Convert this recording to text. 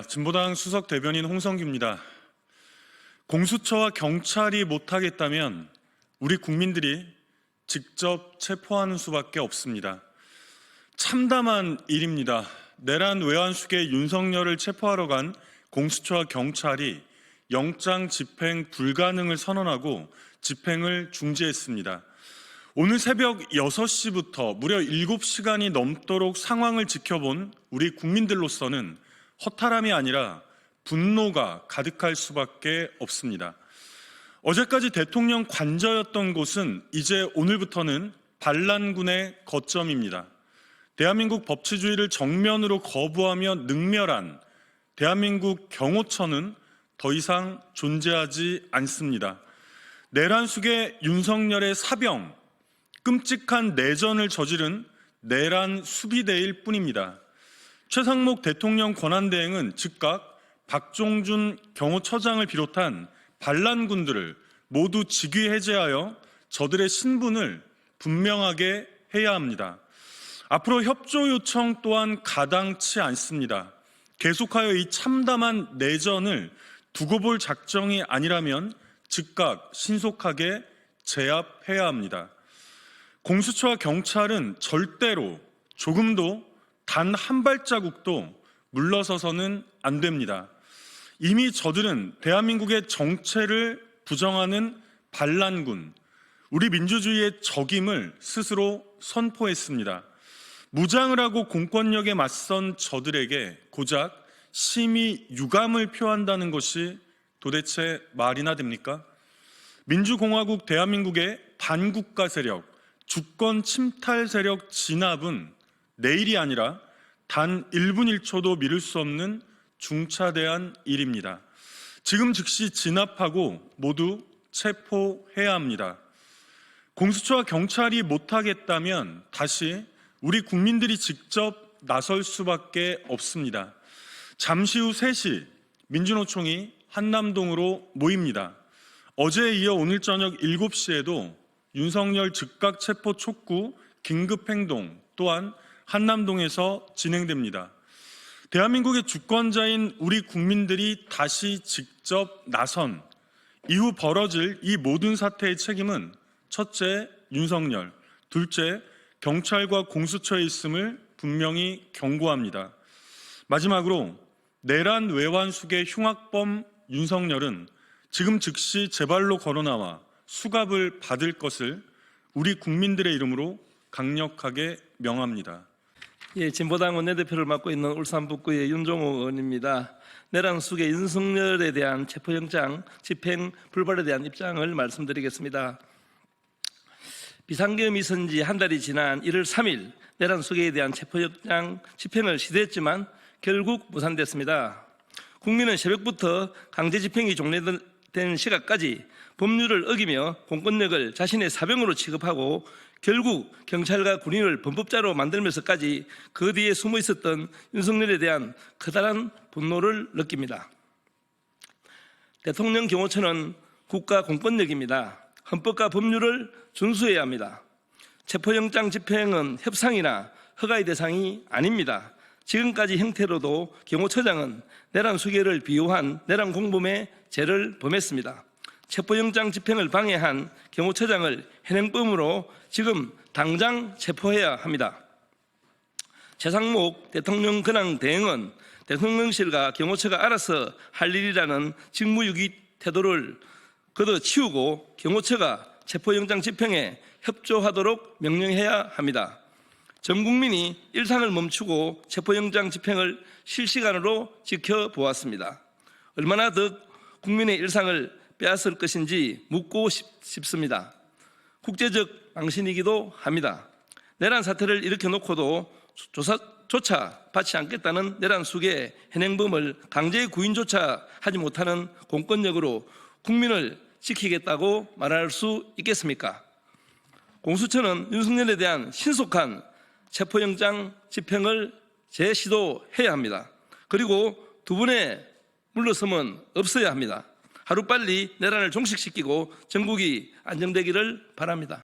진보당 수석 대변인 홍성규입니다. 공수처와 경찰이 못하겠다면 우리 국민들이 직접 체포하는 수밖에 없습니다. 참담한 일입니다. 내란 외환수계 윤석열을 체포하러 간 공수처와 경찰이 영장 집행 불가능을 선언하고 집행을 중지했습니다. 오늘 새벽 6시부터 무려 7시간이 넘도록 상황을 지켜본 우리 국민들로서는 허탈함이 아니라 분노가 가득할 수밖에 없습니다. 어제까지 대통령 관저였던 곳은 이제 오늘부터는 반란군의 거점입니다. 대한민국 법치주의를 정면으로 거부하며 능멸한 대한민국 경호처는 더 이상 존재하지 않습니다. 내란 속의 윤석열의 사병, 끔찍한 내전을 저지른 내란 수비대일 뿐입니다. 최상목 대통령 권한대행은 즉각 박종준 경호처장을 비롯한 반란군들을 모두 직위 해제하여 저들의 신분을 분명하게 해야 합니다. 앞으로 협조 요청 또한 가당치 않습니다. 계속하여 이 참담한 내전을 두고 볼 작정이 아니라면 즉각 신속하게 제압해야 합니다. 공수처와 경찰은 절대로 조금도 단 한 발자국도 물러서서는 안 됩니다. 이미 저들은 대한민국의 정체를 부정하는 반란군, 우리 민주주의의 적임을 스스로 선포했습니다. 무장을 하고 공권력에 맞선 저들에게 고작 심히 유감을 표한다는 것이 도대체 말이나 됩니까? 민주공화국 대한민국의 반국가 세력, 주권 침탈 세력 진압은 내일이 아니라 단 1분 1초도 미룰 수 없는 중차대한 일입니다. 지금 즉시 진압하고 모두 체포해야 합니다. 공수처와 경찰이 못하겠다면 다시 우리 국민들이 직접 나설 수밖에 없습니다. 잠시 후 3시 민주노총이 한남동으로 모입니다. 어제에 이어 오늘 저녁 7시에도 윤석열 즉각 체포 촉구 긴급행동 또한 한남동에서 진행됩니다. 대한민국의 주권자인 우리 국민들이 다시 직접 나선 이후 벌어질 이 모든 사태의 책임은 첫째 윤석열, 둘째 경찰과 공수처에 있음을 분명히 경고합니다. 마지막으로 내란 외환수계 흉악범 윤석열은 지금 즉시 제발로 걸어나와 수갑을 받을 것을 우리 국민들의 이름으로 강력하게 명합니다. 진보당 원내대표를 맡고 있는 울산 북구의 윤종호 의원입니다. 내란 수계 윤석열에 대한 체포영장 집행 불발에 대한 입장을 말씀드리겠습니다. 비상계엄이 있은 지 한 달이 지난 1월 3일 내란 수계에 대한 체포영장 집행을 시도했지만 결국 무산됐습니다. 국민은 새벽부터 강제 집행이 종료된 시각까지 법률을 어기며 공권력을 자신의 사병으로 취급하고 결국 경찰과 군인을 범법자로 만들면서까지 그 뒤에 숨어 있었던 윤석열에 대한 커다란 분노를 느낍니다. 대통령 경호처는 국가 공권력입니다. 헌법과 법률을 준수해야 합니다. 체포영장 집행은 협상이나 허가의 대상이 아닙니다. 지금까지 형태로도 경호처장은 내란 수계를 비호한 내란 공범의 죄를 범했습니다. 체포영장 집행을 방해한 경호처장을 현행범으로 지금 당장 체포해야 합니다. 최상목 대통령 근황 대행은 대통령실과 경호처가 알아서 할 일이라는 직무유기 태도를 걷어치우고 경호처가 체포영장 집행에 협조하도록 명령해야 합니다. 전 국민이 일상을 멈추고 체포영장 집행을 실시간으로 지켜보았습니다. 얼마나 더 국민의 일상을 빼앗을 것인지 묻고 싶습니다. 국제적 망신이기도 합니다. 내란 사태를 일으켜놓고도 조사조차 받지 않겠다는 내란 수계 현행범을 강제 구인조차 하지 못하는 공권력으로 국민을 지키겠다고 말할 수 있겠습니까? 공수처는 윤석열에 대한 신속한 체포영장 집행을 재시도해야 합니다. 그리고 두 번의 물러섬은 없어야 합니다. 하루빨리 내란을 종식시키고 전국이 안정되기를 바랍니다.